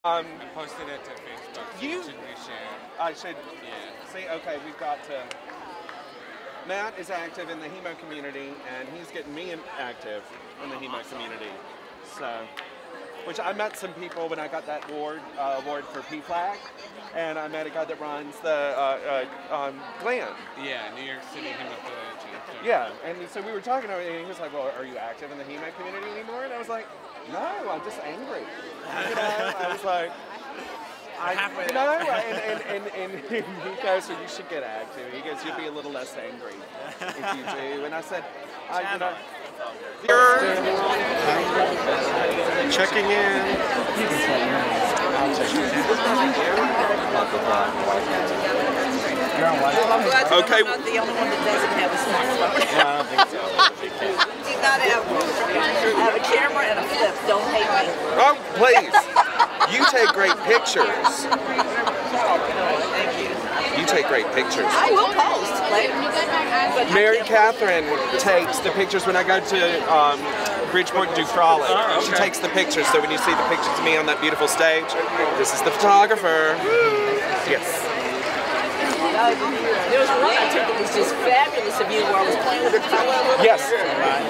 I posted it to Facebook. So You should reshare. I should. Yeah. See, okay, we've got to. Matt is active in the hemo community, and he's getting me active in the hemo community. So, which I met some people when I got that award for PFLAG, and I met a guy that runs the Glenn. Yeah, New York City Hematology. Yeah, and so we were talking, and he was like, "Well, are you active in the hemo community anymore?" And I was like, "No, I'm just angry." You know, I was like. You know, and he goes, so you should get active. He goes, you'll be a little less angry if you do. And I said, you know, Checking in. Okay. I'm not the only one that doesn't have a smartphone. Yeah, I don't think so. You gotta have a camera and a flip. Don't hate me. Oh, please. You take great pictures. Thank you. You take great pictures. I will post later. But Mary Catherine takes the pictures when I go to Bridgeport do frolic. Oh, okay. She takes the pictures, so when you see the pictures of me on that beautiful stage, this is the photographer. Yes. There was one I took that was just fabulous of you where I was playing with the color. Yes.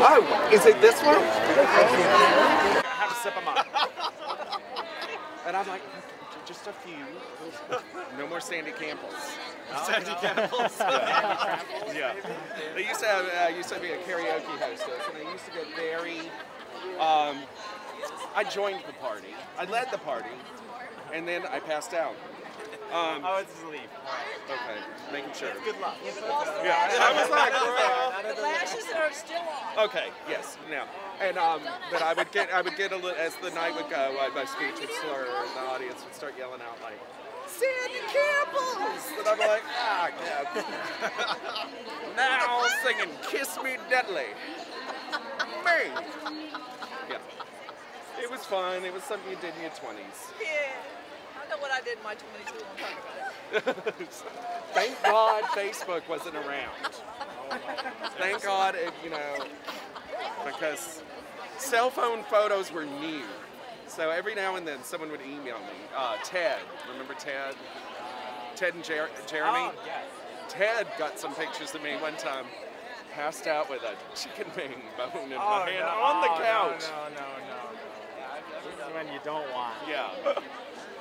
Oh, is it this one? Have a sip of mine. And I'm like, just a few. No more Sandy Campbells. Sandy Campbell's. Yeah. They used to have, used to be a karaoke hostess, and I used to get very. I joined the party. I led the party, and then I passed out. Oh, it's a leaf. Okay, making sure. Good luck. Yeah, I was like, The lashes are still on. okay, yes, now, and but I would get a little as the night would go, my speech would slur, and the audience would start yelling out like, Sandy Campbell's, and I'm like, yeah. Now singing "Kiss Me Deadly," me. Yeah, it was fun. It was something you did in your 20s. Yeah. I know what I did in my 22. I'll talk about it. Thank God Facebook wasn't around. Thank God, you know, because cell phone photos were new. So every now and then someone would email me. Ted, remember Ted? Ted and Jeremy? Oh, yes. Ted got some pictures of me one time, passed out with a chicken wing bone in my hand on the couch. No. This is when you don't want. Yeah.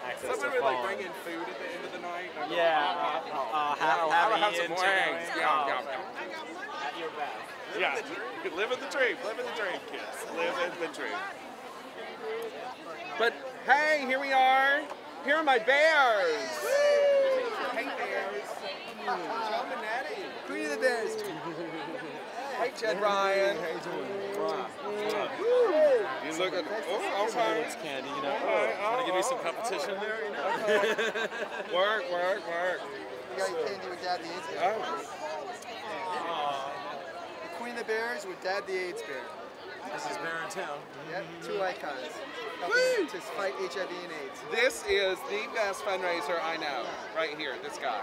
Access Someone to would like phone. bring in food at the end of the night. And Have some eaten wings. chicken Yeah. At your best. Yeah, live in the dream. Live in the dream, kids. Live in the dream. But hey, here we are. Here are my bears. Hey, bears. Tom and Natty. Queen of the Bears. Hey, Jed Bryan. How you doing? You look at okay. It's candy, you know. Want to give you some competition there, you know? Work. You got your candy with Dad the AIDS Bear. Oh. The Queen of the Bears with Dad the AIDS Bear. This is Bear in Town. Yep, two icons. Helping to fight HIV and AIDS. This is the best fundraiser I know. Right here, this guy.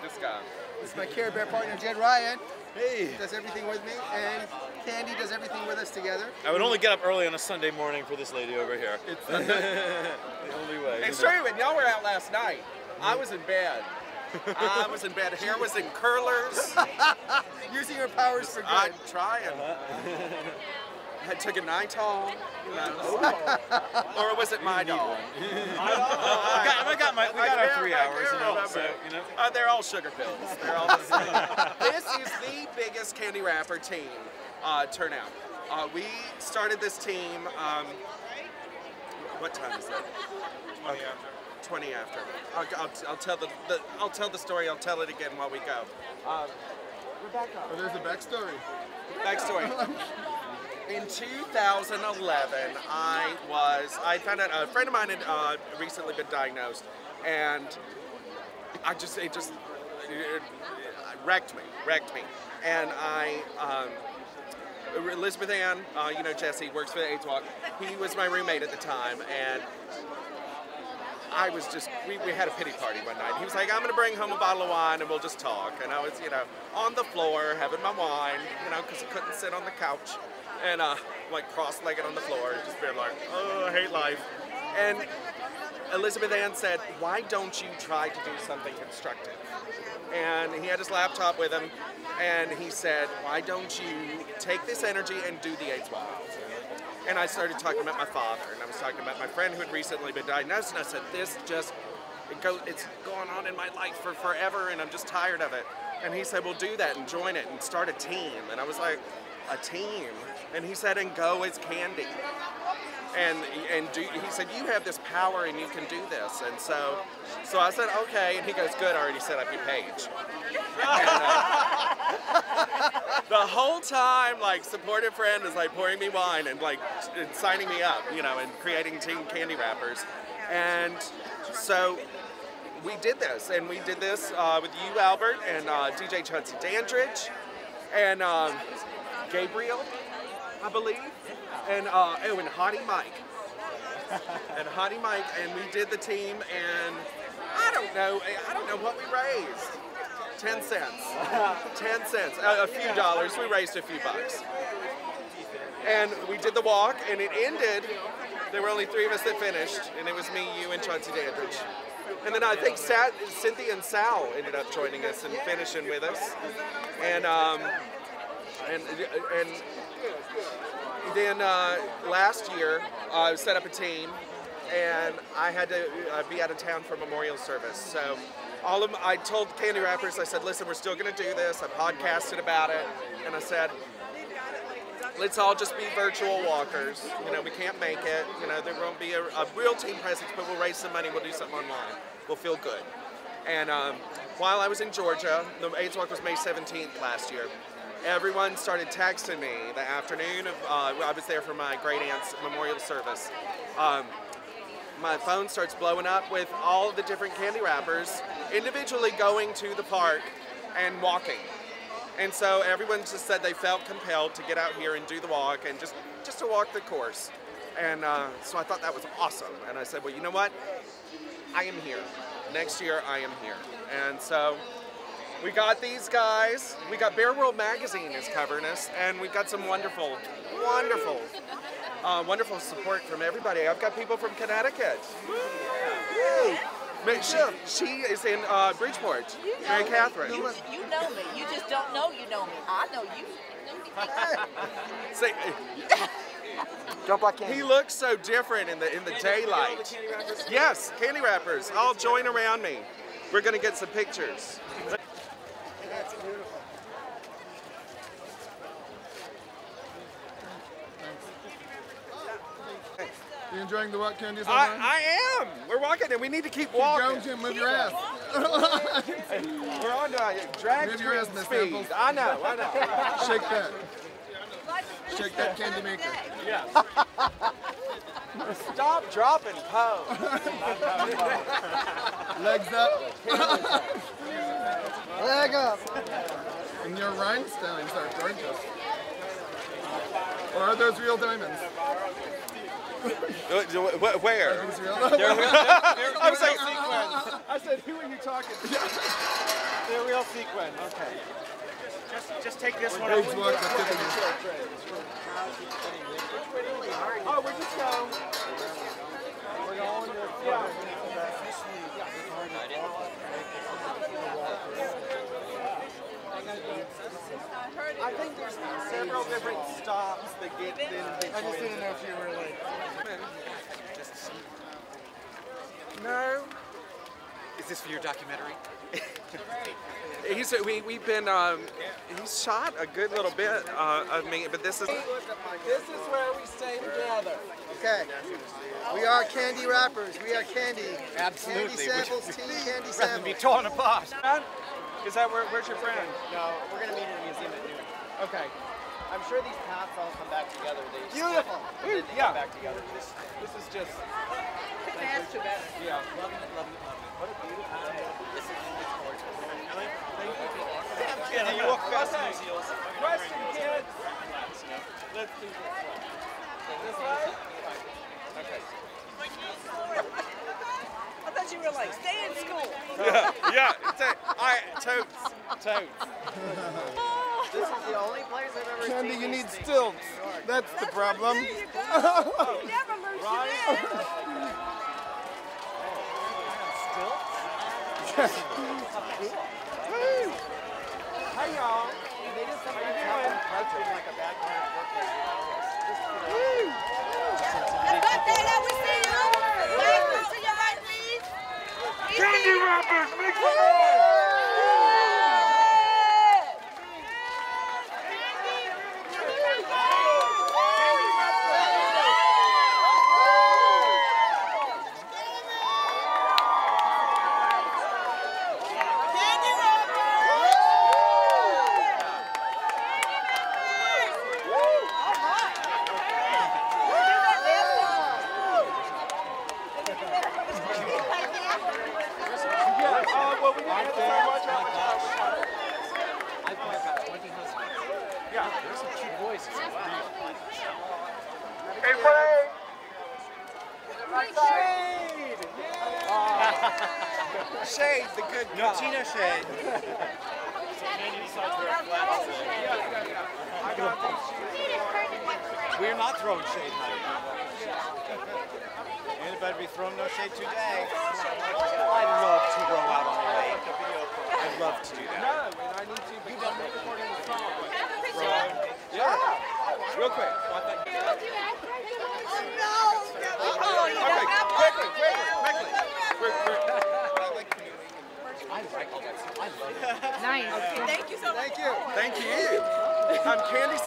This guy. This is my Care Bear partner, Jed Ryan. Hey. He does everything with me, and Candy does everything with us together. I would only get up early on a Sunday morning for this lady over here. It's the only way. It's true, when y'all were out last night, I was in bed. Hair was in curlers. Using her powers for good. I'm trying. I took a Nitol, you know. Or was it my dog? we got our 3 hours, you know, so, you know. They're all sugar pills. They're all the same. This is the biggest candy wrapper team turnout. We started this team, what time is it? 20 after. I'll tell the story. I'll tell it again while we go. Rebecca. Oh, there's a backstory. Backstory. In 2011, I found out a friend of mine had recently been diagnosed, and it wrecked me. And Elizabeth Ann, you know Jesse, works for the AIDS Walk. He was my roommate at the time, and I was just, we had a pity party one night. He was like, I'm going to bring home a bottle of wine and we'll just talk. And I was, you know, on the floor having my wine, you know, because I couldn't sit on the couch. And like cross-legged on the floor, just being like, oh, I hate life. And Elizabeth Ann said, why don't you try to do something constructive? And he had his laptop with him, and he said, why don't you take this energy and do the AIDS walk? And I started talking about my father, and I was talking about my friend who had recently been diagnosed, and I said, this just, it's going on in my life for forever, and I'm just tired of it. And he said, well, do that and join it and start a team. And I was like, a team? And he said, and go as Candy. And he said, you have this power and you can do this. And so I said, okay. And he goes, good, I already set up your page. And, the whole time, like, supportive friend is like pouring me wine and like signing me up, you know, and creating team candy wrappers. And so we did this, and we did this with you, Albert, and DJ Chauncey Dandridge, and Gabriel, I believe, and and Hottie Mike, and we did the team, and I don't know what we raised. 10 cents. 10 cents. A few dollars. We raised a few bucks. And we did the walk, and it ended. There were only 3 of us that finished, and it was me, you, and Chauncey Dandridge. And then I think Cynthia and Sal ended up joining us and finishing with us. And then last year, I set up a team, and I had to be out of town for memorial service. So I told Candy Wrappers, I said, listen, we're still going to do this. I podcasted about it, and I said, let's all just be virtual walkers. You know, we can't make it. You know, there won't be a real team presence, but we'll raise some money. We'll do something online. We'll feel good. And while I was in Georgia, the AIDS Walk was May 17th last year. Everyone started texting me the afternoon of, I was there for my great aunt's memorial service. My phone starts blowing up with all of the different candy wrappers individually going to the park and walking. And so everyone just said they felt compelled to get out here and do the walk and just to walk the course. And so I thought that was awesome. And I said, well, you know what? I am here. Next year, I am here. And so we got these guys. We got Bear World Magazine is covering us. And we've got some wonderful support from everybody. I've got people from Connecticut. Woo! She is in Bridgeport, Mary Catherine. You know me. You just don't know you know me. I know you. Say, Don't block candy. he looks so different in the daylight. Yes, candy wrappers. All join around me. We're gonna get some pictures. That's beautiful. You enjoying the walk, Candy? I am. We're walking, and we need to keep walking. Go, Jim, move your ass. We're on drag Move your ass, Miss speed. Samples. I know. Shake that. Shake that candy maker. Yeah. Stop, drop, and pose. Legs up. Leg up. And your rhinestones are gorgeous. Or are those real diamonds? Where? Are these real? I was like, I said, who are you talking to? They're real sequin. Okay. Just take this one. Babes walk with Tiffany. Oh, we're just going. We're going to I think there's several different stops that get in between. I just didn't know if you were like. No. Is this for your documentary? We've been he's shot a good little bit of me, but this is where we stay together. Okay. We are Candy Wrappers. We are Candy. Absolutely. Candy samples, tea, candy Rather than be samples. torn apart. Is that where's your friend? No, we're gonna meet in the museum at noon. Okay. I'm sure these paths all come back together. Beautiful. They Yeah. come back together. This is just Couldn't ask for better. yeah. Loving it. What a beautiful This is gorgeous. Yeah, You walk fast in these heels. Question, kids. Let's do this one. This way? Okay. I thought you were like, stay in school. Yeah. Totes. This is the only place I've ever Candy, seen you these need things. stilts. That's the problem. There you go. You never lose your head. Hi, y'all. They just How you doing? like a bad part of work. Candy wrappers, make some noise! Shade, the good No Tina shade. We're not throwing shade, honey. Anybody be throwing no shade today? I'd love to roll out on the lake. I'd love to do that. No, and I need to be done recording the song. Yeah. Real quick. Okay, quickly. Nice. Thank you so much. Thank you. Thank you. I'm Candy.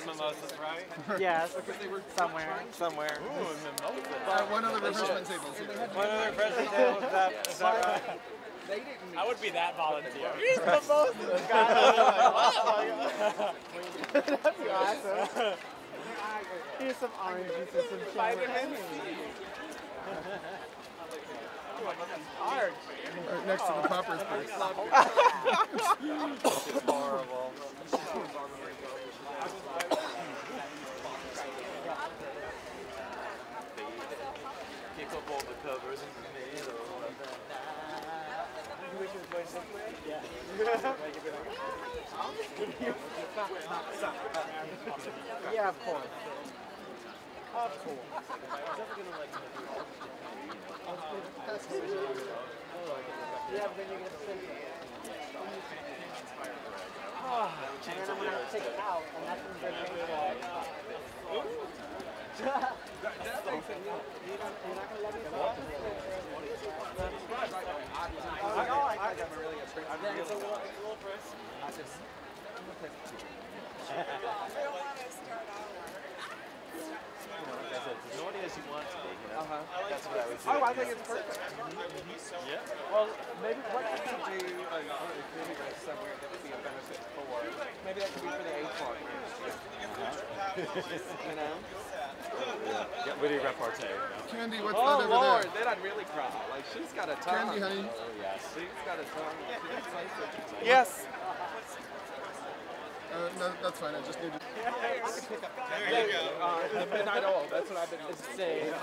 Mimosas, right? Yes. Somewhere. Ooh, mimosas. One other refreshment tables here. One other president table, is that right? I would be that volunteer. Here's mimosas, guys. That's awesome. Here's some oranges and some vitamin C. Right next to the Popper's place. It's horrible. Pick up all the covers and Yeah, of course. Yeah, but then you're going to send it. And then I'm going to take it out, and that's when they're paying for it. You're not going to let me talk? It's a little press. like I said, as naughty as you want to be, you know? That's what I would do. Oh, I think it's perfect. Yeah. Well, maybe what could you do maybe there's somewhere that would be a benefit for, maybe that could be for the age partners. You know? Yeah, witty repartee. You know? Candy, what's Oh, that over Lord, there? then I'd really cry. Like, she's got a tongue. Candy, honey. Oh, yes. She's got a tongue. Yes. No, that's fine. I just need to. There you go. The Midnight Oil. That's what I've been saying.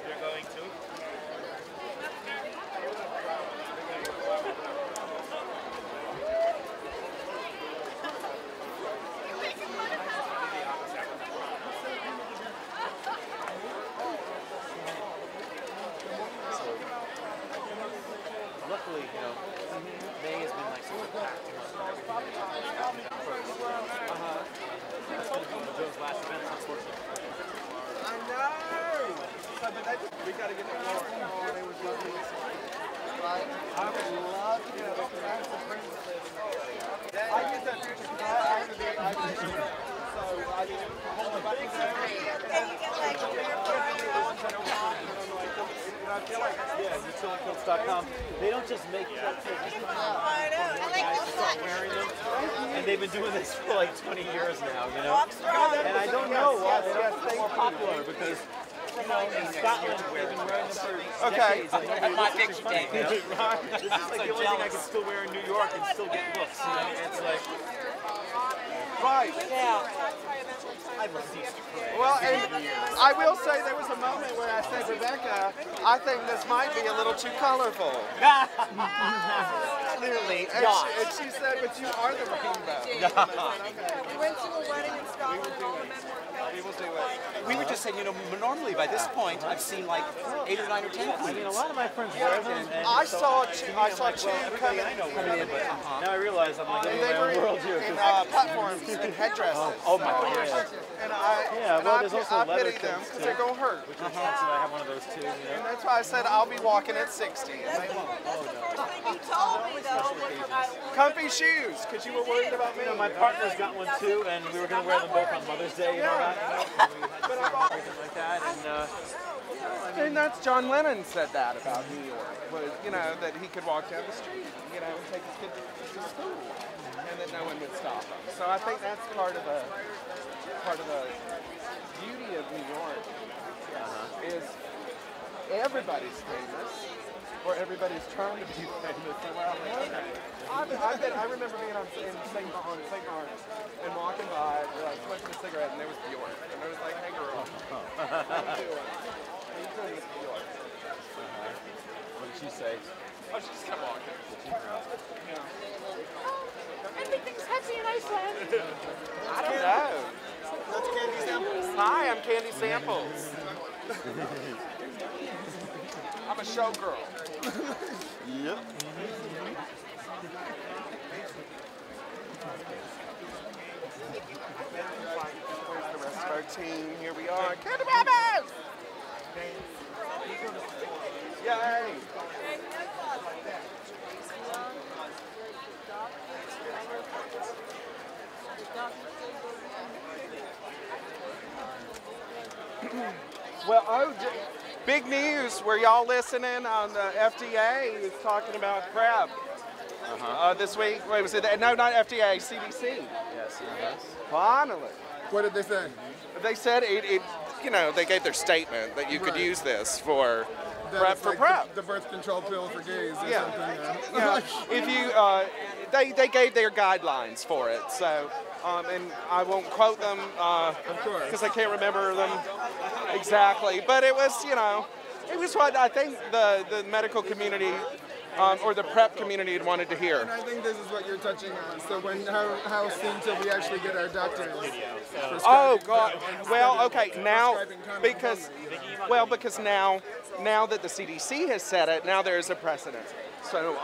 You're going to? Luckily, you know, May has been like super packed. That's going to be one of Joe's last events, unfortunately. I know. We got to get the floor. Oh, they would love me. I would love to get a fancy princess. I use that picture because I have to be so I just hold the buttons there. And you get like I feel like Utilitycoats.com. They don't just make cups, they just guys to start wearing them. And they've been doing this for like 20 years now, you know? And I don't know why they're more popular because, you know, in Scotland, they've been wearing them for decades. And My picture funny, you know? This is like the only thing I can still wear in New York and still get looks, you know? It's like, right. yeah. I love these. Well, and I will say there was a moment where I said, Rebecca, I think this might be a little too colorful. Clearly And not. she said, but you are the rainbow. We went to a wedding in Scotland and all the men were We will do it. We were just saying, normally by this point, I've seen like 8 or 9 or 10 I mean, a queens. lot of my friends wear them. And I so saw to two, me, I I'm saw like, two well, everybody coming I know wear them, but now I realize I'm like and living they in my were own world here. in 'Cause platforms and headdresses. Oh my gosh. And I, Yeah, and well, I, there's also I leather pity them coats, because too. they're going to hurt. which makes sense that I have one of those too. And that's why I said I'll be walking at 60. And they won't. That's the first thing you told me, though. Comfy shoes, because you were worried about me. My partner's got one too, and we were going to wear them both on Mother's Day and all that. And we had everything like that. And that's John Lennon said that about New York, was, that he could walk down the street, and take his kids to school, and that no one would stop him. So I think that's part of the beauty of New York is everybody's famous, or everybody's trying to be famous. So I remember being in St. Martin's and walking by, smoking a cigarette, and there was Bjork, and I was like, "Hey, girl, how you doing? How you doing, Miss Bjork?" What did she say? Oh, she just kept walking. Everything's happy in Iceland. I don't know. That's Candy Samples. Hi, I'm Candy Samples. I'm a showgirl. Yep. Where's the rest of our team? Here we are. Candy Babies! Yay! Well, big news. Were y'all listening on the FDA is talking about PrEP this week? Wait, was it? No, not FDA, CDC. Yes. Finally. What did they say? They said they gave their statement that you could use this for PrEP for like PrEP. The birth control pill for gays or Yeah. something. Yeah, if you, they gave their guidelines for it. So, and I won't quote them because I can't remember them exactly. But it was, it was what I think the medical community or the PrEP community had wanted to hear. And I think this is what you're touching on. So how soon till we actually get our doctors prescribing Oh God. PrEP Well, instead of okay, now prescribing condoms only? because now that the CDC has said it, now there is a precedent. So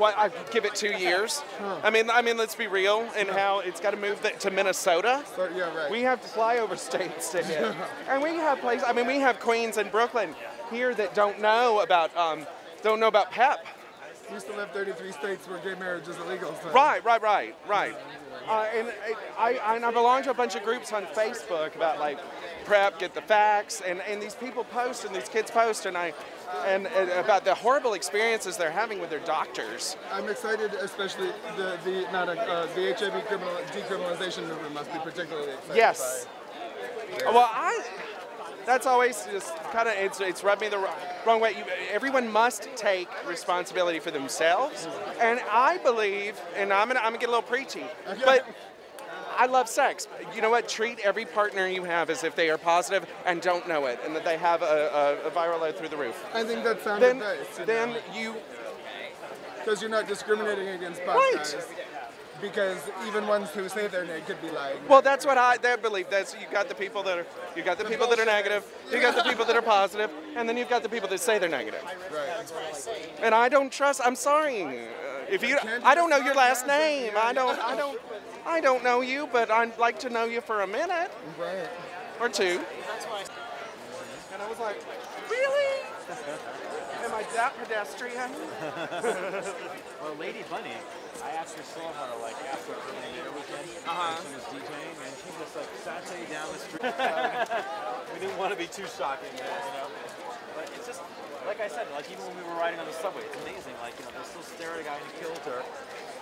I give it 2 years. I mean, let's be real, and how it's got to move to Minnesota. So, yeah, right. We have flyover states to hit, and we have places. I mean, we have Queens and Brooklyn here that don't know about PEP. We still have 33 states where gay marriage is illegal. So. Right. And I belong to a bunch of groups on Facebook about like PrEP, get the facts, and these people post and these kids post and about the horrible experiences they're having with their doctors. I'm excited, especially the HIV decriminalization movement must be particularly excited. Yes. Well, that's always just kind of, it's rubbed me the wrong way. Everyone must take responsibility for themselves. And I believe, and I'm gonna get a little preachy, but I love sex. You know what? Treat every partner you have as if they are positive and don't know it, and that they have a viral load through the roof. I think that sounds advice. Then you... Because you're not discriminating against pop Right. guys. Because even ones who say they're gay could be lying. Well, that's what I believe. That's you got the people that are negative, you got the people that are positive, and then you've got the people that say they're negative. Right. And I don't trust. I'm sorry. If you, I don't know your last name. I don't know you, but I'd like to know you for a minute Right. or two. And I was like, really? Am I that pedestrian? Well, Lady Bunny, I actually saw her like after a early New Year weekend. She was DJing and she just like sashayed down the street. We didn't want to be too shocking, But it's just, like I said, like even when we were riding on the subway, it's amazing. Like, they'll still stare at a guy in a kilter.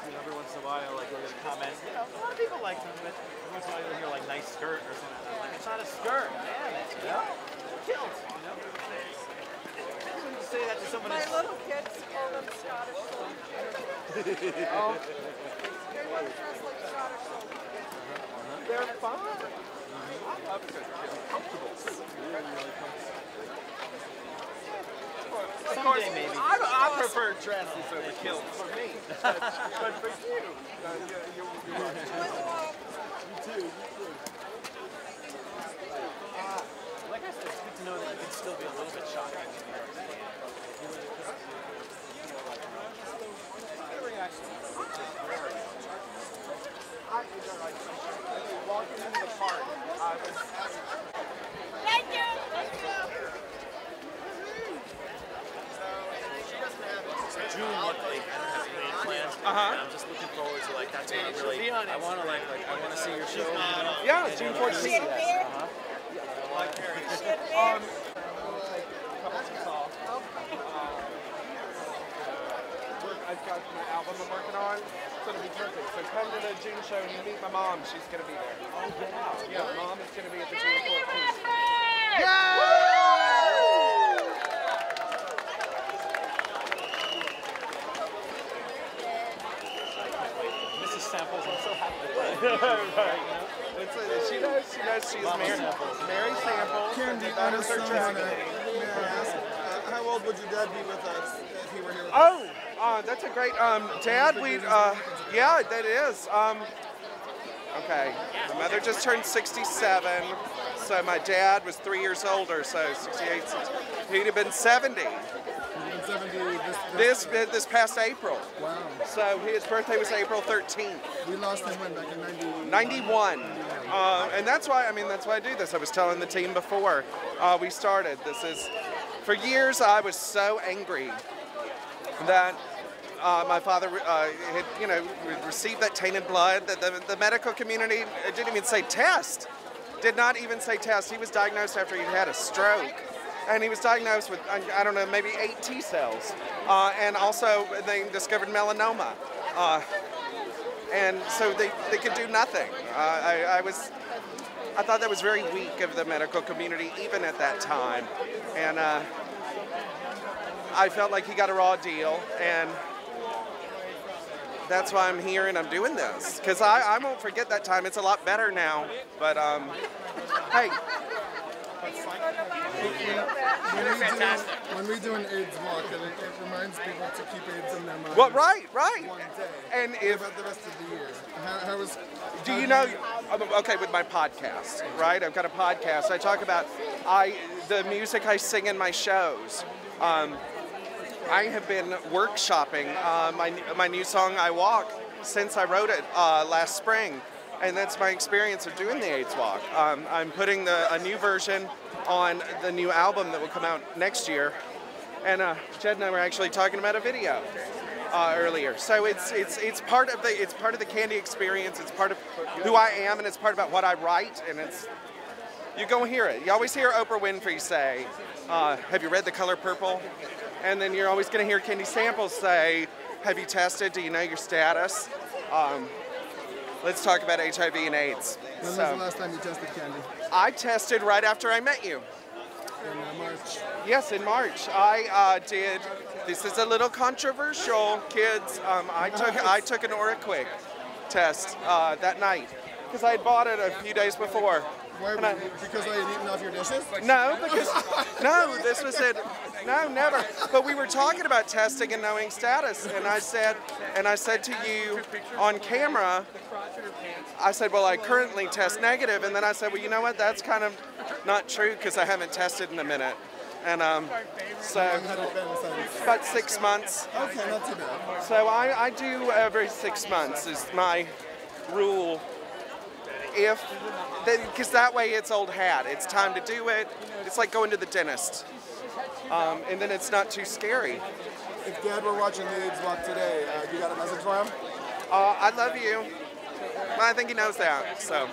Every once in a while, like, you'll get a comment. A lot of people like them, but every once in a while you'll hear like nice skirt or something. I'm like, it's not a skirt, damn it, Kilt, You say that to someone My else. little kids call them Scottish soldiers. Oh, They want to dress like Scottish soldiers. they're fun. I love it because it's getting comfortable. Someday maybe. I prefer dresses over kilts for me, but for you, you too. Like I said, it's good to know that you can still be a little bit shocked. Walking into the park, Thank you. Thank you. June, luckily, I don't have any plans. I'm just looking forward to that's when I really. I want to I want to see your show. yeah, June 14th. I've got my album I'm working on. It's going to be perfect. So come to the June show and you meet my mom. She's going to be there. Oh, yeah. Yeah, Mom is going to be at the June 14th. Mrs. Samples, I'm so happy to play. She knows she's Mary Samples. Candy, That is her drag name. May I ask, how old would your dad be with us if he were here with us? Oh, that's a great, Dad, yeah, that is. Okay, my mother just turned 67, so my dad was 3 years older, so 68, he'd have been 70. This past April. Wow. So his birthday was April 13th. We lost him when, back in 91. And that's why I do this. I was telling the team before we started. For years I was so angry that my father had, received that tainted blood. That the medical community didn't even say test. Did not even say test. He was diagnosed after he'd had a stroke. And he was diagnosed with, I don't know, maybe 8 T cells. And also they discovered melanoma. And so they could do nothing. I thought that was very weak of the medical community, even at that time. And I felt like he got a raw deal. And that's why I'm here and I'm doing this. Because I won't forget that time. It's a lot better now. But, hey. When we do an AIDS walk, it reminds people to keep AIDS in their minds. Well, right. One day. And what about the rest of the year? How was? Do you know? Okay, with my podcast, right? I've got a podcast. I talk about the music I sing in my shows. I have been workshopping my new song "I Walk" since I wrote it last spring. And that's my experience of doing the AIDS Walk. I'm putting a new version on the new album that will come out next year. And Jed and I were actually talking about a video earlier. So it's part of the Candy experience. It's part of who I am, and it's part about what I write. And you go hear it. You always hear Oprah Winfrey say, "Have you read The Color Purple?" And then you're always going to hear Candy Samples say, "Have you tested? Do you know your status?" Let's talk about HIV and AIDS. When was the last time you tested, Candy? I tested right after I met you. In March. Yes, in March. I did. This is a little controversial, kids. I took an Quick test that night because I had bought it a few days before. Why? Because I had eaten off your dishes? No, because this was it. No, never. But we were talking about testing and knowing status, and I said to you on camera, I said, well, I currently test negative, and then I said, well, you know what? That's kind of not true because I haven't tested in a minute, and so about 6 months. Okay, not too bad. So I do every 6 months is my rule. Because that way it's old hat. It's time to do it. It's like going to the dentist. And then it's not too scary. If Dad were watching the AIDS Walk today, you got a message for him? I love you. I think he knows that, so.